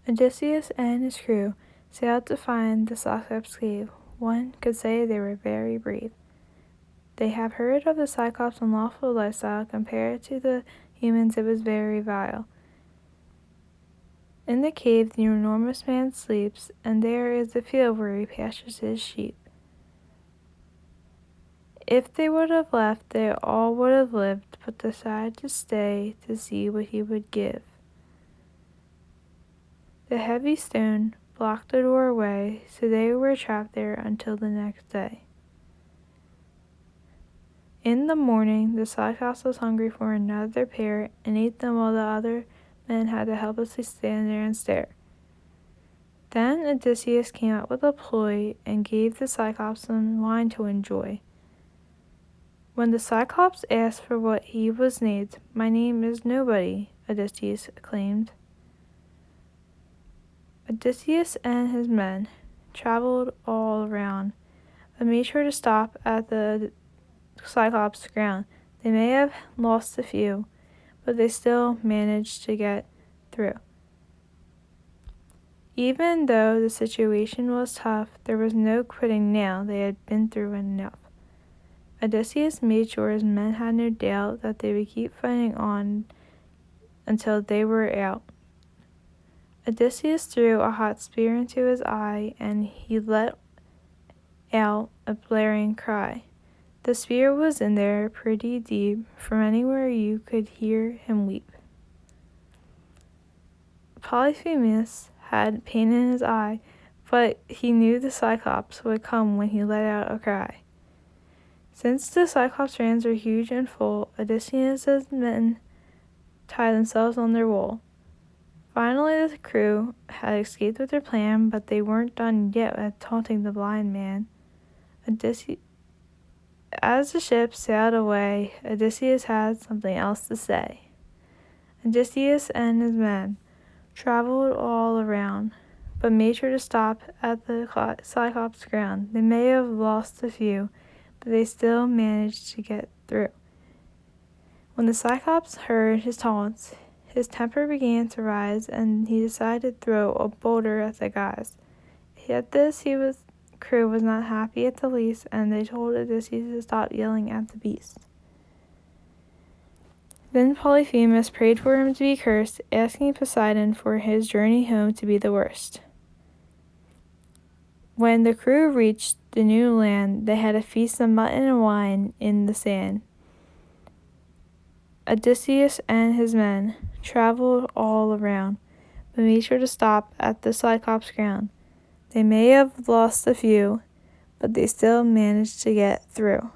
Odysseus and his crew sailed to find the Cyclops cave. One could say they were very brave. They have heard of the Cyclops' unlawful lifestyle. Compared to the humans, it was very vile. In the cave, the enormous man sleeps, and there is the field where he pastures his sheep. If they would have left, they all would have lived, but decided to stay to see what he would give. The heavy stone blocked the doorway, so they were trapped there until the next day. In the morning, the Cyclops was hungry for another pair and ate them while the other men had to helplessly stand there and stare. Then Odysseus came up with a ploy and gave the Cyclops some wine to enjoy. When the Cyclops asked for what he was named, "My name is Nobody," Odysseus claimed. Odysseus and his men traveled all around, but made sure to stop at the Cyclops' ground. They may have lost a few, but they still managed to get through. Even though the situation was tough, there was no quitting now. They had been through enough. Odysseus made sure his men had no doubt that they would keep fighting on until they were out. Odysseus threw a hot spear into his eye, and he let out a blaring cry. The spear was in there pretty deep. From anywhere you could hear him weep. Polyphemus had pain in his eye, but he knew the Cyclops would come when he let out a cry. Since the Cyclops' rams were huge and full, Odysseus' men tied themselves on their wool. Finally, the crew had escaped with their plan, but they weren't done yet at taunting the blind man. As the ship sailed away, Odysseus had something else to say. Odysseus and his men traveled all around, but made sure to stop at the Cyclops' ground. They may have lost a few, but they still managed to get through. When the Cyclops heard his taunts, his temper began to rise, and he decided to throw a boulder at the guys. At this, crew was not happy at the least, and they told Odysseus to stop yelling at the beast. Then Polyphemus prayed for him to be cursed, asking Poseidon for his journey home to be the worst. When the crew reached the new land, they had a feast of mutton and wine in the sand. Odysseus and his men traveled all around, but made sure to stop at the Cyclops' ground. They may have lost a few, but they still managed to get through.